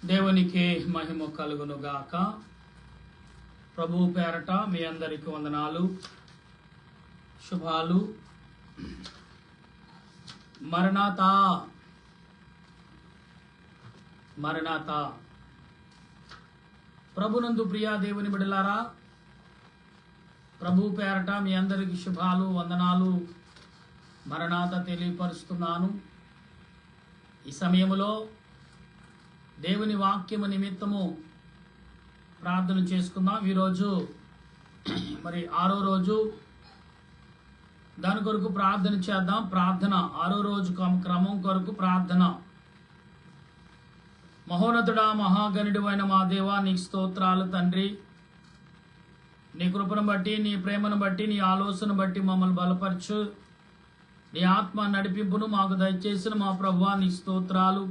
దేవునికి మహిమ కలుగును గాక. ప్రభువు పేరట మీ అందరికి వందనాలు, శుభాలు. మరణాతా మరణాతా. ప్రభునందు ప్రియా దేవుని బిడ్డలారా, ప్రభువు పేరట మీ అందరికి శుభాలు, వందనాలు, మరణాత తెలియపరుస్తున్నాను. ఈ సమయంలో దేవుని వాక్యము నిమిత్తము ప్రార్థన చేసుకుందాం. ఈరోజు మరి 6వ రోజు, దాని కొరకు ప్రార్థన చేద్దాం. ప్రార్థన 6వ రోజు క్రమం కొరకు ప్రార్థన. మహోన్నతుడా, మహాగణుడు అయిన మా దేవా, నీకు స్తోత్రాలు తండ్రి. నీ కృపను బట్టి, నీ ప్రేమను బట్టి, నీ ఆలోచన బట్టి మమ్మల్ని బలపరచు. నీ ఆత్మ నడిపింపును మాకు దయచేసిన మా ప్రభువా, నీ స్తోత్రాలు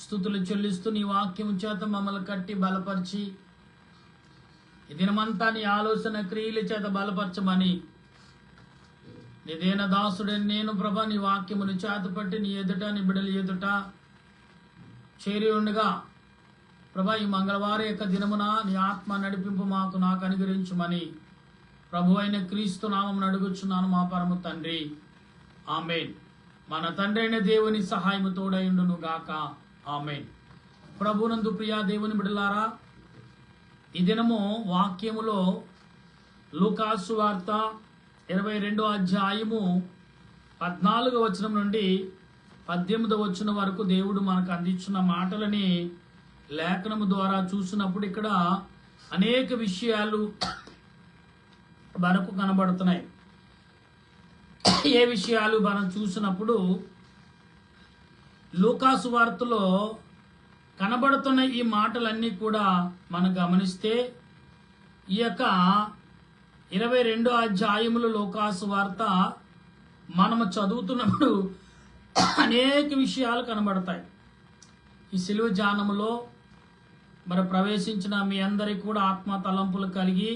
స్తుతులు చెల్లిస్తూ నీ వాక్యం చేత మమ్మల్ని కట్టి బలపరిచి ఈ దినమంతా నీ ఆలోచన క్రియల చేత బలపరచమని నీ దేన దాసుడని నేను ప్రభా, నీ వాక్యమును చేతపట్టి నీ ఎదుట, నీ బిడల ఎదుట చేరి ఉండగా ప్రభా, ఈ మంగళవారం యొక్క దినమున నీ ఆత్మ నడిపింపు నాకు అనుగ్రహించమని ప్రభు అయిన క్రీస్తు నామమున అడుగుచున్నాను మా పరమ తండ్రి, ఆమేన్. మన తండ్రి అయిన దేవుని సహాయము తోడైండును గాక, ఆమేన్. ప్రభునందు ప్రియా దేవుని బిడ్డలారా, ఈ దినము వాక్యములో లూకాసు వార్త 22వ అధ్యాయము 14వ వచనం నుండి 18వ వచనం వరకు దేవుడు మనకు అందించిన మాటలని లేఖనము ద్వారా చూసినప్పుడు ఇక్కడ అనేక విషయాలు మనకు కనబడుతున్నాయి. ఏ విషయాలు మనం చూసినప్పుడు లూకాసు వార్తలో కనబడుతున్న ఈ మాటలన్నీ కూడా మనం గమనిస్తే ఈ యొక్క 22వ అధ్యాయములు లూకాసు వార్త మనము చదువుతున్నప్పుడు అనేక విషయాలు కనబడతాయి. ఈ సిలువ జానములో మరి ప్రవేశించిన మీ అందరికీ కూడా ఆత్మ తలంపులు కలిగి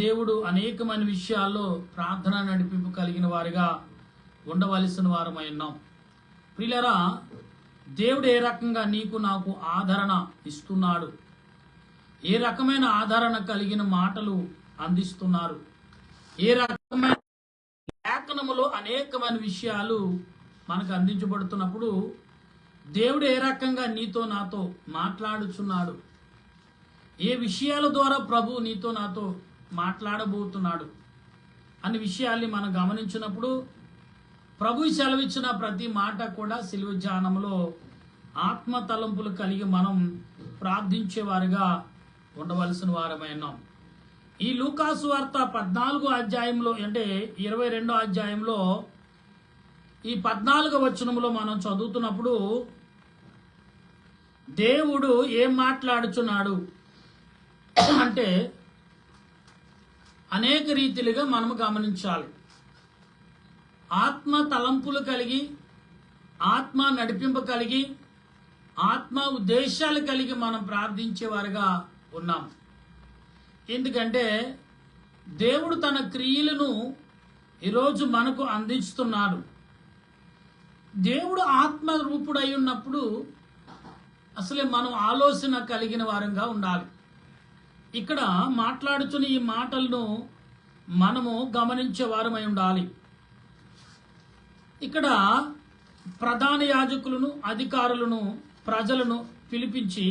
దేవుడు అనేకమైన విషయాల్లో ప్రార్థన నడిపింపు కలిగిన వారిగా ఉండవలసిన వారమై ఉన్నాం. ప్రియులారా, దేవుడు ఏ రకంగా నీకు నాకు ఆదరణ ఇస్తున్నాడు, ఏ రకమైన ఆదరణ కలిగిన మాటలు అందిస్తున్నారు, ఏ రకమైన లేఖనములో అనేకమైన విషయాలు మనకు అందించబడుతున్నప్పుడు దేవుడు ఏ రకంగా నీతో నాతో మాట్లాడుచున్నాడు, ఏ విషయాల ద్వారా ప్రభు నీతో నాతో మాట్లాడబోతున్నాడు అనే విషయాల్ని మనం గమనించినప్పుడు ప్రభు సెలవిచ్చిన ప్రతి మాట కూడా సిలువ ధ్యానంలో ఆత్మ తలంపులు కలిగి మనం ప్రార్థించేవారుగా ఉండవలసిన వారమైనాం. ఈ లూకాసు వార్త 14వ అధ్యాయంలో అంటే 22వ అధ్యాయంలో ఈ 14వ వచనంలో మనం చదువుతున్నప్పుడు దేవుడు ఏం మాట్లాడుచున్నాడు అంటే అనేక రీతిలుగా మనము గమనించాలి. ఆత్మ తలంపులు కలిగి, ఆత్మ నడిపింపు కలిగి, ఆత్మ ఉద్దేశాలు కలిగి మనం ప్రార్థించేవారుగా ఉన్నాం. ఎందుకంటే దేవుడు తన క్రియలను ఈరోజు మనకు అందిస్తున్నాడు. దేవుడు ఆత్మ రూపుడై ఉన్నప్పుడు అసలే మనం ఆలోచన కలిగిన వారంగా ఉండాలి. ఇక్కడ మాట్లాడుతున్న ఈ మాటలను మనము గమనించే వారమై ఉండాలి. ఇక్కడ ప్రధాన యాజకులను, అధికారులను, ప్రజలను పిలిపించి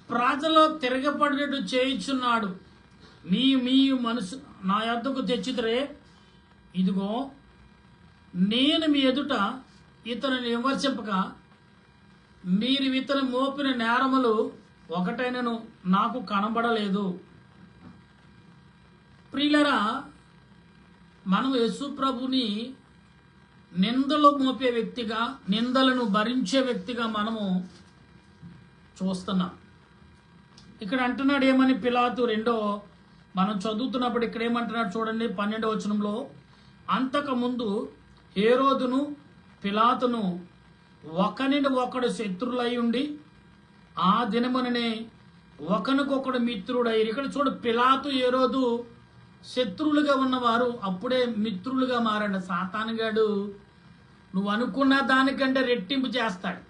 ప్రజలు తిరగబడినట్టు చేయించున్నాడు. మీ మనసు నా యొద్దకు తెచ్చితరే, ఇదిగో నేను మీ ఎదుట ఇతరుని విమర్శింపక మీరు ఇతను మోపిన నేరములు ఒకటైనను నాకు కనబడలేదు. ప్రియులరా, మనం యేసు ప్రభుని నిందలు మోపే వ్యక్తిగా, నిందలను భరించే వ్యక్తిగా మనము చూస్తున్నాం. ఇక్కడ అంటున్నాడు ఏమని, పిలాతు మనం చదువుతున్నప్పుడు ఇక్కడ ఏమంటున్నాడు చూడండి 12వ వచనంలో, అంతకుముందు హేరోదును పిలాతును ఒకనిని ఒకడు శత్రులై ఉండి ఆ దినముననే ఒకనికొకడు మిత్రుడై. ఇక్కడ చూడు, పిలాతు హేరోదు శత్రువులుగా ఉన్నవారు అప్పుడే మిత్రులుగా మారండి. సాతానుగాడు నువ్వు అనుకున్న దానికంటే రెట్టింపు చేస్తాడు.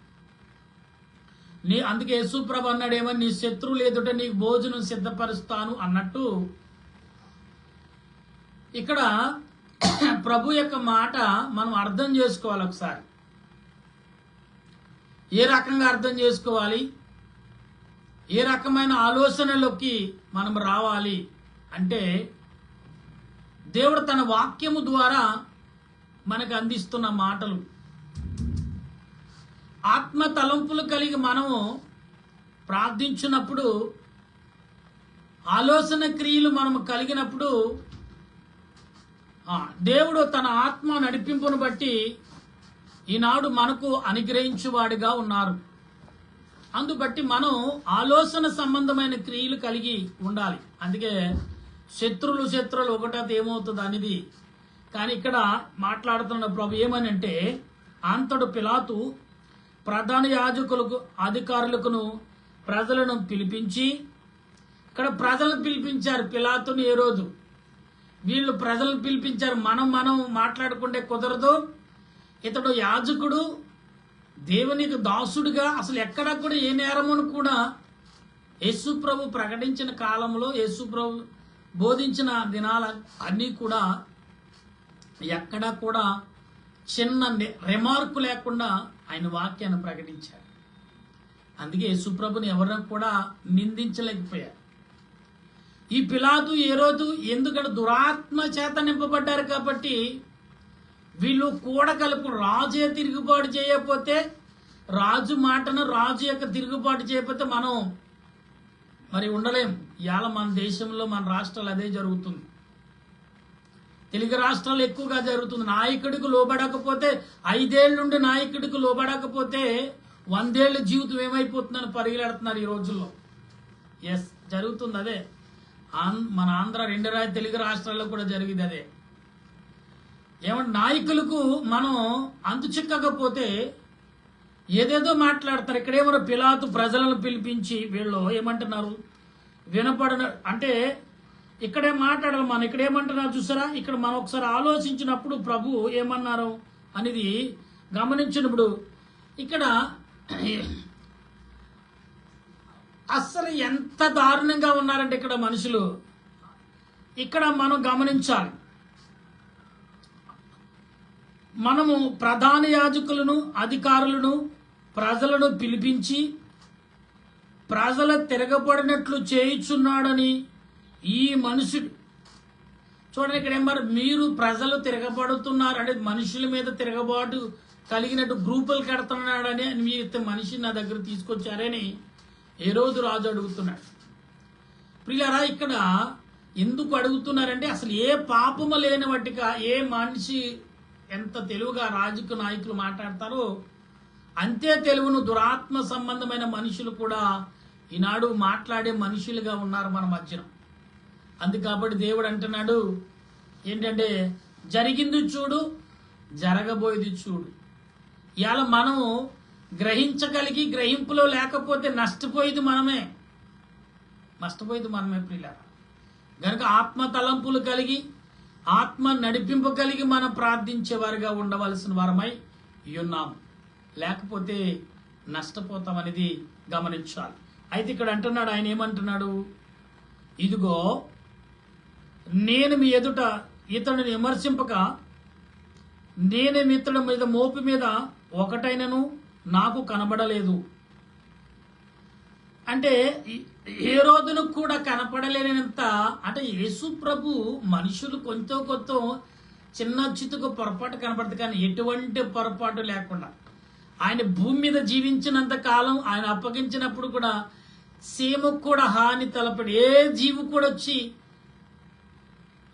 అందుకే యేసు ప్రభు అన్నాడేమో, నీ శత్రువులు ఎదుట నీకు భోజనం సిద్ధపరుస్తాను అన్నట్టు ఇక్కడ ప్రభు యొక్క మాట మనం అర్థం చేసుకోవాలి. ఒకసారి ఏ రకంగా అర్థం చేసుకోవాలి, ఏ రకమైన ఆలోచనలోకి మనం రావాలి అంటే, దేవుడు తన వాక్యము ద్వారా మనకు అందిస్తున్న మాటలు, ఆత్మ తలంపులు కలిగి మనము ప్రార్థించినప్పుడు, ఆలోచన క్రియలు మనము కలిగినప్పుడు దేవుడు తన ఆత్మ నడిపింపును బట్టి ఈనాడు మనకు అనుగ్రహించువాడిగా ఉన్నారు. అందుబట్టి మనం ఆలోచన సంబంధమైన క్రియలు కలిగి ఉండాలి. అందుకే శత్రువులు ఒకటది ఏమవుతుంది అనేది. కానీ ఇక్కడ మాట్లాడుతున్న ప్రభు ఏమని అంటే, అంతడు పిలాతు ప్రధాన యాజకులకు అధికారులకును ప్రజలను పిలిపించి, ఇక్కడ ప్రజలను పిలిపించారు, పిలాతుని ఏ రోజు వీళ్ళు ప్రజలను పిలిపించారు. మనం మాట్లాడుకుంటే కుదరదు. ఇతడు యాజకుడు, దేవునికి దాసుడుగా, అసలు ఎక్కడ కూడా ఏ నేరమును కూడా యేసు ప్రభు ప్రకటించిన కాలంలో, యేసు ప్రభు బోధించిన దినాల అన్నీ కూడా ఎక్కడా కూడా చిన్న రిమార్కు లేకుండా ఆయన వాక్యాన్ని ప్రకటించారు. అందుకే యేసు ప్రభుని ఎవరైనా కూడా నిందించలేకపోయారు. ఈ పిలాతు ఏ రోజు, ఎందుకంటే దురాత్మ చేత నింపబడ్డారు కాబట్టి వీళ్ళు కూడగలుపు, రాజే తిరుగుబాటు చేయకపోతే, రాజు మాటను, రాజు యొక్క తిరుగుబాటు చేయకపోతే మనం మరి ఉండలేం. ఇవాళ మన దేశంలో, మన రాష్ట్రాలు అదే జరుగుతుంది. తెలుగు రాష్ట్రాలు ఎక్కువగా జరుగుతుంది. నాయకుడికి లోబడకపోతే, 5 ఏళ్ళ నుండి నాయకుడికి లోబడకపోతే 100 ఏళ్ళ జీవితం ఏమైపోతుందని పరిగెడుతున్నారు ఈ రోజుల్లో. ఎస్, జరుగుతుంది అదే. మన ఆంధ్ర 2 తెలుగు రాష్ట్రాల్లో కూడా జరిగింది అదే. ఏమంటే నాయకులకు మనం అంతు చిక్కకపోతే ఏదేదో మాట్లాడతారు. ఇక్కడేమో పిలాతు ప్రజలను పిలిపించి వీళ్ళు ఏమంటున్నారు, వినపడిన అంటే ఇక్కడే మాట్లాడాలి. మనం ఇక్కడ ఏమంటున్నారు చూసారా, ఇక్కడ మనం ఒకసారి ఆలోచించినప్పుడు ప్రభు ఏమన్నారు అనేది గమనించినప్పుడు ఇక్కడ అస్సలు ఎంత దారుణంగా ఉన్నారంటే ఇక్కడ మనుషులు, ఇక్కడ మనం గమనించాలి. మనము ప్రధాన యాజకులను, అధికారులను, ప్రజలను పిలిపించి ప్రజల తిరగబడినట్లు చేయుచున్నాడని ఈ మనుషుడు. చూడండి ఇక్కడ ఏమన్నారు, మీరు ప్రజలు తిరగబడుతున్నారు అంటే మనుషుల మీద తిరగబాటు కలిగినట్టు గ్రూపులు కడుతున్నాడని మీరు మనిషిని నా దగ్గర తీసుకొచ్చారని ఏ రోజు రాజు అడుగుతున్నాడు. ప్రియులారా, ఇక్కడ ఎందుకు అడుగుతున్నారంటే, అసలు ఏ పాపము లేని వాటిగా ఏ మనిషి ఎంత తెలుగుగా రాజకీయ నాయకులు మాట్లాడతారో అంతే తెలుగును దురాత్మ సంబంధమైన మనుషులు కూడా ఈనాడు మాట్లాడే మనుషులుగా ఉన్నారు మన మధ్యన. అందుకాబట్టి దేవుడు అంటున్నాడు ఏంటంటే, జరిగింది చూడు, జరగబోయేది చూడు. ఇవాళ మనం గ్రహించగలిగి గ్రహింపులో లేకపోతే నష్టపోయేది మనమే ప్రియులారా. గనుక ఆత్మ తలంపులు కలిగి, ఆత్మ నడిపింపు కలిగి మనం ప్రార్థించేవారుగా ఉండవలసిన వారమై ఉన్నాం. లేకపోతే నష్టపోతామనేది గమనించాలి. అయితే ఇక్కడ అంటున్నాడు, ఆయన ఏమంటున్నాడు, ఇదిగో నేను మీ ఎదుట ఇతడిని విమర్శింపక, నేనేమి ఇతడి మీద మోపు మీద ఒకటైనను నాకు కనబడలేదు. అంటే ఏ రోజును కూడా కనపడలేనంత, అంటే యేసు ప్రభు మనుషులు కొంత చిన్న చితుకు పొరపాటు కనపడుతుంది, కానీ ఎటువంటి పొరపాటు లేకుండా ఆయన భూమి మీద జీవించినంత కాలం ఆయన అప్పగించినప్పుడు కూడా సీమకు కూడా హాని తలపడి ఏ జీవి కూడా వచ్చి,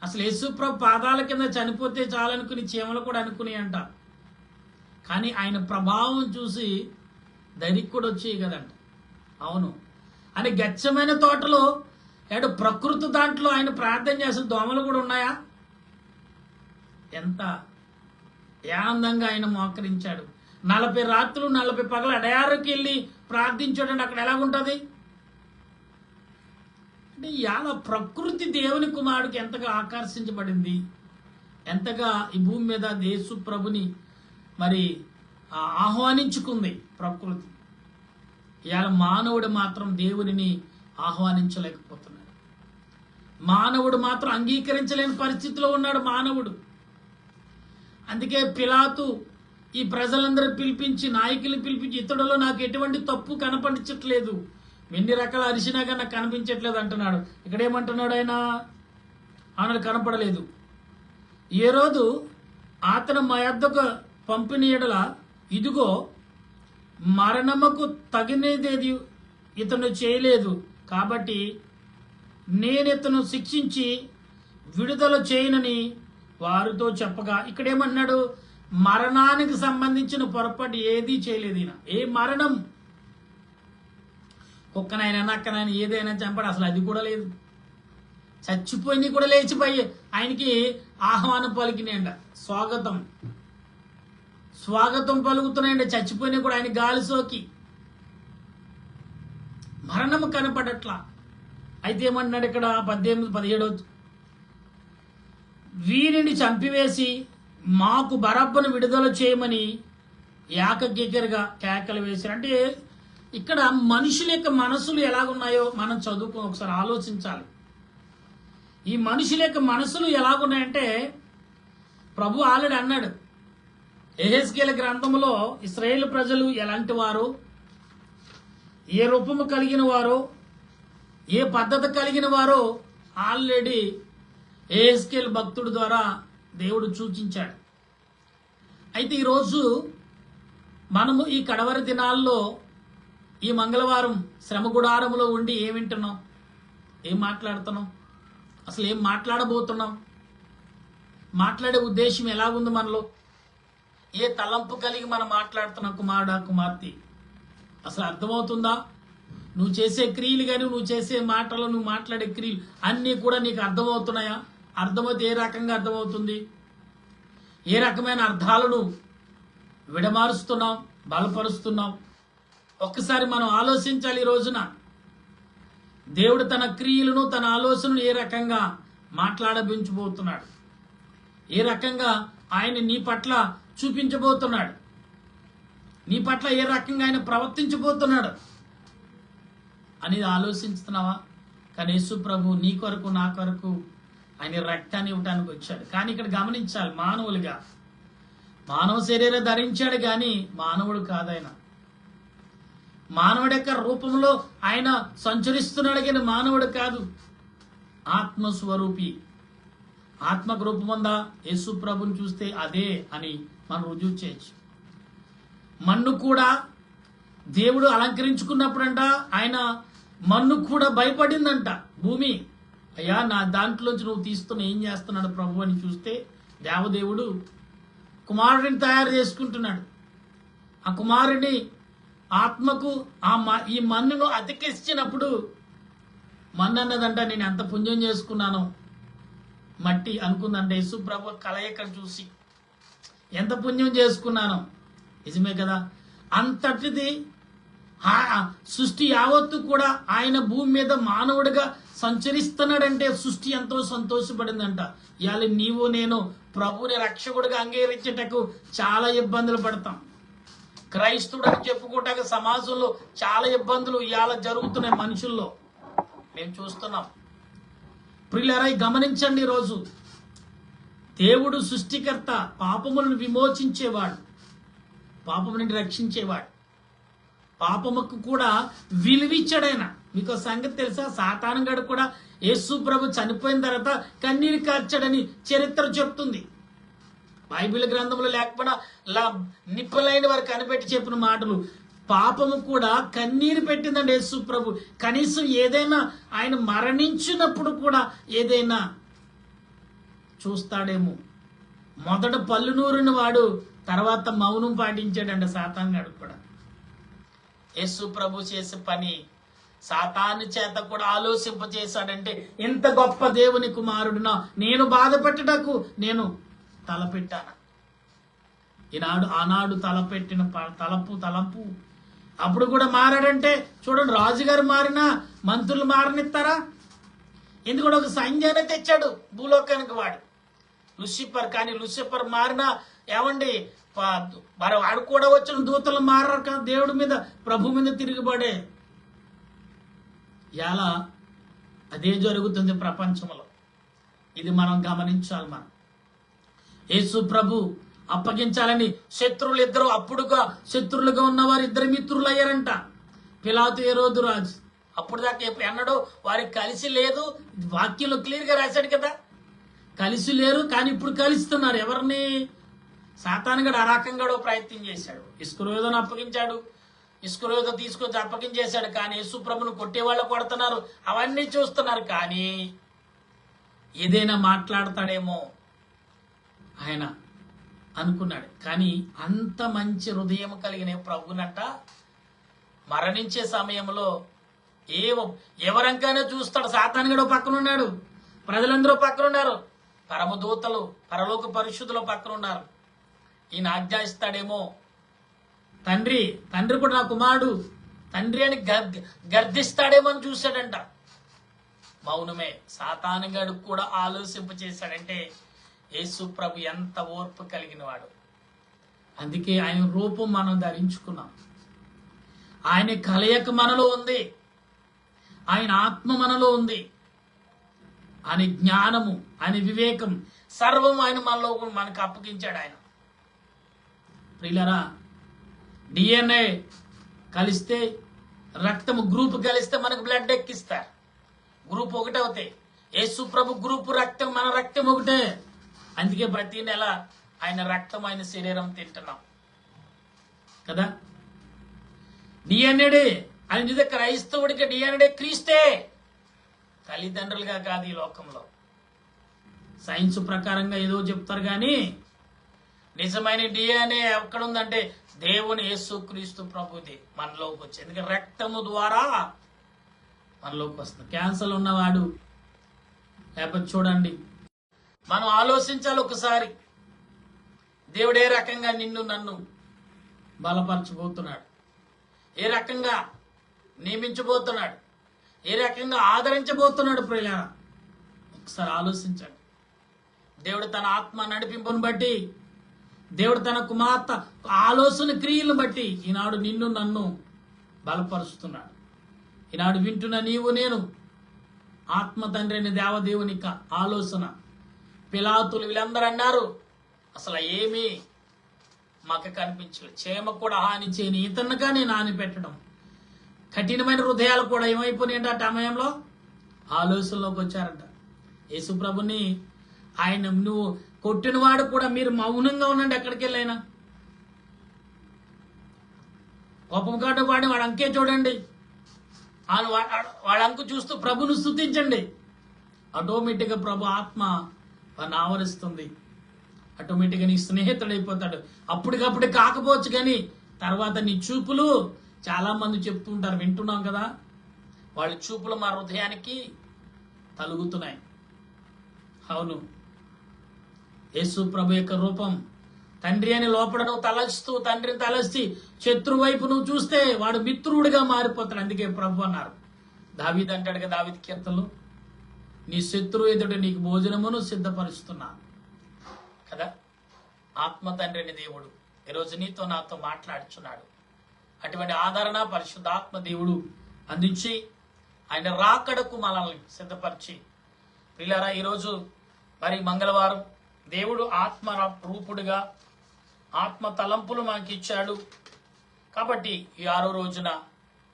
అసలు యేసు ప్రభు పాదాల కింద చనిపోతే చాలనుకుని చీమలు కూడా అనుకుని అంట. కానీ ఆయన ప్రభావం చూసి ధైర్యం కూడా వచ్చేవి కదంట. అవును, అని గచ్చమైన తోటలో ప్రకృతి దాంట్లో ఆయన ప్రార్థన చేసిన దోమలు కూడా ఉన్నాయా? ఎంత ఆనందంగా ఆయన మోకరించాడు. 40 రాత్రులు 40 పగలు అడయారుకి వెళ్ళి ప్రార్థించాడంటే అక్కడ ఎలాగుంటుంది అంటే, ఇవాళ ప్రకృతి దేవుని కుమారుడికి ఎంతగా ఆకర్షించబడింది, ఎంతగా ఈ భూమి మీద యేసు ప్రభుని మరి ఆహ్వానించుకుంది ప్రకృతి. ఇవాళ మానవుడు మాత్రం దేవునిని ఆహ్వానించలేకపోతున్నాడు. మానవుడు మాత్రం అంగీకరించలేని పరిస్థితిలో ఉన్నాడు మానవుడు. అందుకే పిలాతు ఈ ప్రజలందరూ పిలిపించి, నాయకులు పిలిపించి, ఇతడులో నాకు ఎటువంటి తప్పు కనపడించట్లేదు, ఎన్ని రకాల అరిసినా కానీ నాకు కనిపించట్లేదు అంటున్నాడు. ఇక్కడ ఏమంటున్నాడు ఆయన కనపడలేదు. ఏ రోజు అతను మా యొద్దకు పంపిన యెడల ఇదిగో మరణముకు తగినదేది ఇతను చేయలేదు, కాబట్టి నేను ఇతను శిక్షించి విడుదల చేయనని వారితో చెప్పగా, ఇక్కడ ఏమన్నాడు? మరణానికి సంబంధించిన పొరపాటు ఏదీ చేయలేదు ఈయన. ఏ మరణం, కుక్కనైనా నక్కనైనా ఏదైనా చంపాడు, అసలు అది కూడా లేదు. చచ్చిపోయింది కూడా లేచిపోయి ఆయనకి ఆహ్వానం పలికినాయంట, స్వాగతం పలుకుతున్నాయండి. చచ్చిపోయినా కూడా ఆయన గాలి సోకి మరణము కనపడట్లా. అయితే ఏమన్నాడు ఇక్కడ 18-17, వీరిని చంపివేసి మాకు బరబ్బను విడుదల చేయమని ఏకగిరిగా కేకలు వేశారు. అంటే ఇక్కడ మనుషుల యొక్క మనసులు ఎలాగున్నాయో మనం చదువుకొని ఒకసారి ఆలోచించాలి. ఈ మనుషుల యొక్క మనసులు ఎలాగున్నాయంటే, ప్రభు ఆల్రెడీ అన్నాడు యెహెజ్కేలు గ్రంథంలో, ఇశ్రాయేలు ప్రజలు ఎలాంటి వారు, ఏ రూపము కలిగిన వారో, ఏ పద్ధతి కలిగిన వారో ఆల్రెడీ యెహెజ్కేలు భక్తుడి ద్వారా దేవుడు సూచించాడు. అయితే ఈరోజు మనము ఈ కడవరి దినాల్లో ఈ మంగళవారం శ్రమ గుడారంలో ఉండి ఏం వింటున్నాం, ఏం మాట్లాడుతున్నాం, అసలు ఏం మాట్లాడబోతున్నాం, మాట్లాడే ఉద్దేశం ఎలాగుంది మనలో, ఏ తలంపు కలిగి మనం మాట్లాడుతున్నాం, కుమారుడా కుమార్తె, అసలు అర్థమవుతుందా? నువ్వు చేసే క్రియలు కానీ, నువ్వు చేసే మాటలు, నువ్వు మాట్లాడే క్రియలు అన్నీ కూడా నీకు అర్థమవుతున్నాయా? అర్థమైతే ఏ రకంగా అర్థమవుతుంది? ఏ రకమైన అర్థాలను విడమారుస్తున్నాం, బలపరుస్తున్నాం? ఒక్కసారి మనం ఆలోచించాలి. ఈ రోజున దేవుడు తన క్రియలను, తన ఆలోచనలు ఏ రకంగా మాట్లాడబించబోతున్నాడు, ఏ రకంగా ఆయన నీ పట్ల చూపించబోతున్నాడు, నీ పట్ల ఏ రకంగా ఆయన ప్రవర్తించబోతున్నాడు అనేది ఆలోచిస్తున్నావా? కానీ యేసు ప్రభు నీ కొరకు, నా కొరకు ఆయన రక్తాన్ని ఇవ్వటానికి వచ్చాడు. కానీ ఇక్కడ గమనించాలి, మానవులుగా మానవ శరీరం ధరించాడు కానీ మానవుడు కాదాయన. మానవుడి యొక్క రూపంలో ఆయన సంచరిస్తున్నాడు కానీ మానవుడు కాదు. ఆత్మస్వరూపి, ఆత్మకు రూపం ఉందా? యేసు ప్రభుని చూస్తే అదే అని మనం రుజువు చేయొచ్చు. మన్ను కూడా దేవుడు అలంకరించుకున్నప్పుడంట, ఆయన మన్ను కూడా భయపడిందంట. భూమి, అయ్యా నా దాంట్లోంచి నువ్వు తీస్తున్న ఏం చేస్తున్నాడు ప్రభు అని చూస్తే దేవదేవుడు కుమారుడిని తయారు చేసుకుంటున్నాడు. ఆ కుమారుడిని ఆత్మకు ఈ మన్నును అతికిచ్చినప్పుడు మన్ను అన్నదంట, నేను ఎంత పుణ్యం చేసుకున్నాను, మట్టి అనుకుందంట. యేసు ప్రభు కలయిక చూసి ఎంత పుణ్యం చేసుకున్నాను. నిజమే కదా? అంతటిది సృష్టి యావత్తు కూడా ఆయన భూమి మీద మానవుడిగా సంచరిస్తున్నాడంటే సృష్టి ఎంతో సంతోషపడిందంట. ఇవాళ నీవు నేను ప్రభుని రక్షకుడిగా అంగీకరించేటకు చాలా ఇబ్బందులు పడతాం. క్రైస్తవుడు అని చెప్పుకోవటానికి సమాజంలో చాలా ఇబ్బందులు ఇవాళ జరుగుతున్నాయి మనుషుల్లో, మేము చూస్తున్నాం. ప్రియులారా, గమనించండి, ఈరోజు దేవుడు సృష్టికర్త, పాపములను విమోచించేవాడు, పాపము నుండి రక్షించేవాడు, పాపముకు కూడా విలువిచ్చాడైన. మీకు సంగతి తెలుసా? సాతాను గడు కూడా యేసు ప్రభు చనిపోయిన తర్వాత కన్నీరు కార్చాడని చరిత్ర చెప్తుంది. బైబిల్ గ్రంథంలో లేకపోయినా నిప్పులైన వారు కనిపెట్టి చెప్పిన మాటలు. పాపము కూడా కన్నీరు పెట్టిందండి యేసు ప్రభు. కనీసం ఏదైనా ఆయన మరణించినప్పుడు కూడా ఏదైనా చూస్తాడేమో. మొదట పళ్ళు నూరిన వాడు తర్వాత మౌనం పాటించాడంట సాతాను గడు కూడా. యేసు ప్రభు చేసే పని సాతాను చేత కూడా ఆలోచింపజేశాడంటే, ఎంత గొప్ప దేవుని కుమారుడునా, నేను బాధపెట్టుటకు నేను తలపెట్టాను. ఆనాడు తలపెట్టిన తలంపు అప్పుడు కూడా మారాడంటే చూడండి, రాజుగారు మారినా మంత్రులు మారనిస్తారా? ఎందుకంటే ఒక సైన్యాన్ని తెచ్చాడు భూలోకానికి వాడు లూసిఫర్. కానీ లూసిఫర్ మారినా ఏమండి మరి వాడు కూడా వచ్చిన దూతలు మారారు కదా దేవుడి మీద, ప్రభు మీద తిరుగుబడే. ఇలా అదే జరుగుతుంది ప్రపంచంలో. ఇది మనం గమనించాలి. మనం యేసు ప్రభు అప్పగించాలని శత్రువులు ఇద్దరు, అప్పుడుగా శత్రువులుగా ఉన్నవారు ఇద్దరు మిత్రులు అయ్యారంట, పిలాతు హేరోదు రాజు. అప్పుడు దాకా ఎన్నడూ వారికి కలిసి లేదు. వాక్యంలో క్లియర్గా రాశాడు కదా, కలిసి లేరు. కానీ ఇప్పుడు కలుస్తున్నారు. ఎవరిని? సాతానుగాడు ఆ రకంగా ప్రయత్నం చేశాడు. ఇస్కరియోతును అప్పగించాడు, ఇస్కరియోతు తీసుకొచ్చి అప్పగించేశాడు. కానీ యేసు ప్రభును కొట్టేవాళ్ళు కొడుతున్నారు, అవన్నీ చూస్తున్నారు. కానీ ఏదైనా మాట్లాడతాడేమో ఆయన అనుకున్నాడు. కానీ అంత మంచి హృదయం కలిగిన ప్రభునట మరణించే సమయంలో ఎవరంకైనా చూస్తాడు. సాతానుగాడు పక్కన ఉన్నాడు, ప్రజలందరూ పక్కన ఉన్నారు, పరమదూతలు పరలోక పరిశుద్ధులు పక్కన ఉన్నారు. ఈయన ఆజ్ఞాయిస్తాడేమో. తండ్రి కూడా నా కుమారుడు తండ్రి అని గర్దిస్తాడేమో అని చూశాడంట. మౌనమే. సాతానుగాడు కూడా ఆలోచింప చేశాడంటే యేసు ప్రభు ఎంత ఓర్పు కలిగిన వాడు. అందుకే ఆయన రూపం మనం ధరించుకున్నాం. ఆయన కలయిక మనలో ఉంది, ఆయన ఆత్మ మనలో ఉంది, ఆయన జ్ఞానము, ఆయన వివేకం సర్వం ఆయన మనలో మనకు అప్పగించాడు. ఆయన ప్రియులరా, డిఎన్ఏ కలిస్తే, రక్తము గ్రూప్ కలిస్తే మనకు బ్లడ్ ఎక్కిస్తారు. గ్రూప్ ఒకటే అవుతాయి. యేసు ప్రభు గ్రూప్ రక్తం, మన రక్తం ఒకటే. అందుకే ప్రతి నెల ఆయన రక్తం, ఆయన శరీరం తింటున్నాం కదా. డిఎన్ఏడే ఆయన చూస్తే క్రైస్తవుడికి డిఎన్ఏడే క్రీస్తే, తల్లిదండ్రులుగా కాదు ఈ లోకంలో. సైన్స్ ప్రకారంగా ఏదో చెప్తారు కానీ నిజమైన డిఎన్ఏ ఎక్కడుందంటే దేవుని యేసు క్రీస్తు ప్రభుది మనలోకి వచ్చి. ఎందుకంటే రక్తము ద్వారా మనలోకి వస్తుంది. క్యాన్సర్ ఉన్నవాడు లేకపోతే చూడండి, మనం ఆలోచించాలి ఒకసారి, దేవుడు ఏ రకంగా నిన్ను నన్ను బలపరచబోతున్నాడు, ఏ రకంగా నియమించబోతున్నాడు, ఏ రకంగా ఆదరించబోతున్నాడు. ప్రియులారా, ఒకసారి ఆలోచించండి. దేవుడు తన ఆత్మ నడిపింపును బట్టి, దేవుడు తన కుమార్తె ఆలోచన క్రియలను బట్టి ఈనాడు నిన్ను నన్ను బలపరుస్తున్నాడు. ఈనాడు వింటున్న నీవు నేను ఆత్మ తండ్రి అని దేవదేవుని ఆలోచన. పిలాతులు వీళ్ళందరూ అన్నారు, అసలు ఏమీ మాకు కనిపించలేదు, చేమ కూడా హాని చేయని ఇతన్నగా నేను హాని పెట్టడం. కఠినమైన హృదయాలు కూడా ఏమైపోయినాయంట ఆ సమయంలో, ఆలోచనలోకి వచ్చారంట. యేసు ప్రభుని ఆయన నువ్వు కొట్టినవాడు కూడా మీరు మౌనంగా ఉండండి, ఎక్కడికి వెళ్ళైనా కోపం కాటు వాడి వాడు అంకే చూడండి, వాడు అంకు చూస్తూ ప్రభును స్తుతించండి. ఆటోమేటిక్గా ప్రభు ఆత్మ వాడిని ఆవరిస్తుంది. ఆటోమేటిక్గా నీ స్నేహితుడైపోతాడు. అప్పటికప్పుడు కాకపోవచ్చు కానీ తర్వాత నీ చూపులు, చాలా మంది చెప్తూ ఉంటారు, వింటున్నాం కదా, వాళ్ళ చూపులు మా హృదయానికి తలుగుతున్నాయి. అవును, యేసు ప్రభు యొక్క రూపం తండ్రి అని లోపల నువ్వు తలస్తూ, తండ్రిని తలచి శత్రువు వైపు నువ్వు చూస్తే వాడు మిత్రుడిగా మారిపోతాడు. అందుకే ప్రభు అన్నారు, దావీదు అంటాడు కదా దావీదు కీర్తనలో, నీ శత్రువు ఎదుట నీకు భోజనమును సిద్ధపరుస్తున్నా కదా. ఆత్మ తండ్రిని దేవుడు ఈరోజు నీతో నాతో మాట్లాడుచున్నాడు. అటువంటి ఆదరణ పరిశుద్ధాత్మ దేవుడు అందించి ఆయన రాకడకు మనల్ని సిద్ధపరిచి. పిల్లరా, ఈరోజు మరి మంగళవారం దేవుడు ఆత్మ రూపుడుగా ఆత్మ తలంపులు మనకి ఇచ్చాడు. కాబట్టి ఈ 6వ రోజున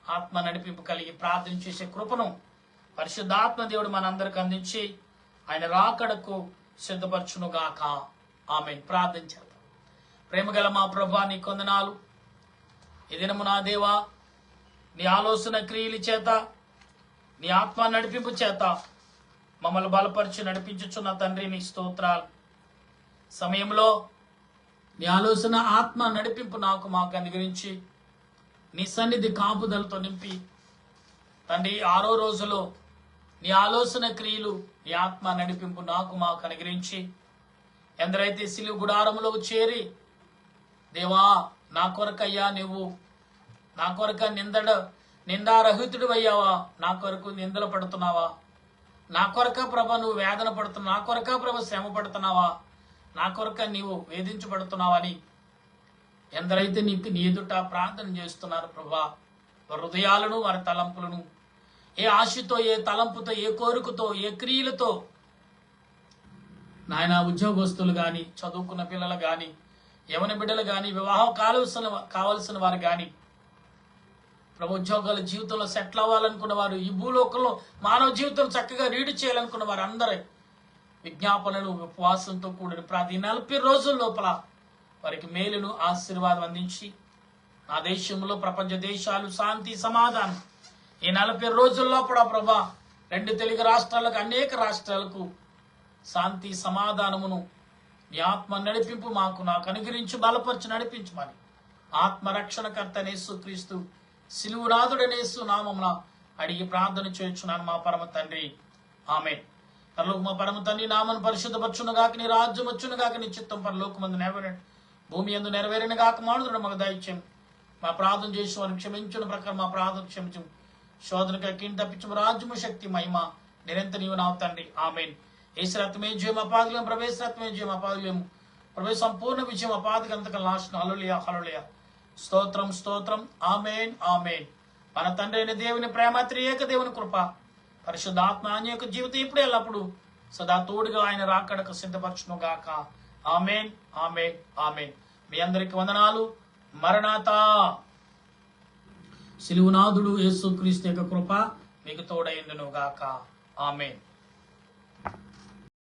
ఆత్మ నడిపింపు కలిగి ప్రార్థన చేసే కృపను పరిశుద్ధాత్మ దేవుడు మనందరికి అందించి ఆయన రాకడకు సిద్ధపరచునుగాక. ఆమేన్. ప్రార్థన చేద్దాం. ప్రేమగల మా ప్రభువా, నీ కొందనాలు. ఈ దినము నా దేవా, నీ ఆలోచన క్రియల చేత, నీ ఆత్మ నడిపింపు చేత మమ్మల్ని బలపరిచి నడిపించుచున్న తండ్రి, నీ స్తోత్రాలు. సమయంలో నీ ఆలోచన ఆత్మ నడిపింపు నాకు మాకు అనుగ్రహించి నీ సన్నిధి కాపుదలతో నింపి తండ్రి, 6వ రోజులో నీ ఆలోచన క్రియలు, నీ ఆత్మ నడిపింపు నాకు మాకు అనుగ్రహించి ఎందరైతే సిలువ గుడారంలో చేరి దేవా నా కొరకయ్యా నువ్వు నా కొరక నిందారహితుడు అయ్యావా, నా కొరకు నిందలు పడుతున్నావా, నా కొరక ప్రభ నువ్వు వేదన పడుతున్నావు, నా కొరక ప్రభ శ్రమ పడుతున్నావా, నా కొరక నీవు వేధించబడుతున్నావని ఎందరైతే నీకు నీ ఎదుట ప్రార్థన చేస్తున్నారు ప్రభా, వారి హృదయాలను వారి తలంపులను ఏ ఆశతో, ఏ తలంపుతో, ఏ కోరికతో, ఏ క్రియలతో నాయన ఉద్యోగస్తులు కానీ, చదువుకున్న పిల్లలు కానీ, యవన బిడ్డలు కానీ, వివాహం కావలసిన వారు కానీ, ప్రభు ఉద్యోగాల జీవితంలో సెటిల్ అవ్వాలనుకున్న వారు, ఈ భూలోకంలో మానవ జీవితం చక్కగా రీడ్ చేయాలనుకున్న వారు అందరి విజ్ఞాపనలు ఉపవాసంతో కూడిన ప్రతి 40 రోజుల లోపల వారికి మేలును ఆశీర్వాదం అందించి నా దేశంలో ప్రపంచ దేశాలు శాంతి సమాధానం ఈ 40 రోజుల లోపల ప్రభా 2 తెలుగు రాష్ట్రాలకు, అనేక రాష్ట్రాలకు శాంతి సమాధానమును నీ ఆత్మ నడిపింపు నాకు అనుగ్రహించి బలపరిచి నడిపించమని ఆత్మరక్షణకర్త యేసుక్రీస్తు సిలువనాథుడనేసు నామమున అడిగి ప్రార్థన చేయుచున్నాను మా పరమ తండ్రి, ఆమేన్. పరలోక మా పరమ తండ్రి, నామను పరిశుద్ధపరచునుగాక, నీ రాజ్యం వచ్చునుగాక, నీ చిత్తం పరలోకమందు నెరవేరును, భూమి యందు నెరవేరును గాక. మానుదుడు మాకు దయచేయం. మా ప్రార్థన చేసి వారిని క్షమించిన ప్రకారం మా ప్రార్థన క్షమించు. శోధనకు ఎక్కిని తప్పించు. రాజ్యము, శక్తి, మహిమ నిరంతరం నీవు నావు తండ్రి, ఆమేన్. యేసు రక్తమే జయం, అపాదలేము. ప్రవేశ రక్తమే జయం, అపాదలేము. ప్రవేశ సంపూర్ణ విజయం, అపాదకంతక నాశనం. హల్లెలూయా, హల్లెలూయా. స్తోత్రం, స్తోత్రం. ఆమేన్, ఆమేన్. మన తండ్రి అయిన దేవుని ప్రేమ, త్రియేక దేవుని కృప, పరిశుద్ధాత్మ ఆయన యొక్క జీవితం ఇప్పుడు ఎల్లప్పుడు సదా తోడుగా ఆయన రాకడకు సిద్ధపరచును గాక. ఆమేన్, ఆమేన్, ఆమేన్. మీ అందరికి వందనాలు. మరణాతా. సిలువనాథుడు యేసుక్రీస్తు యొక్క కృప మీకు తోడైండును గాక. ఆమేన్.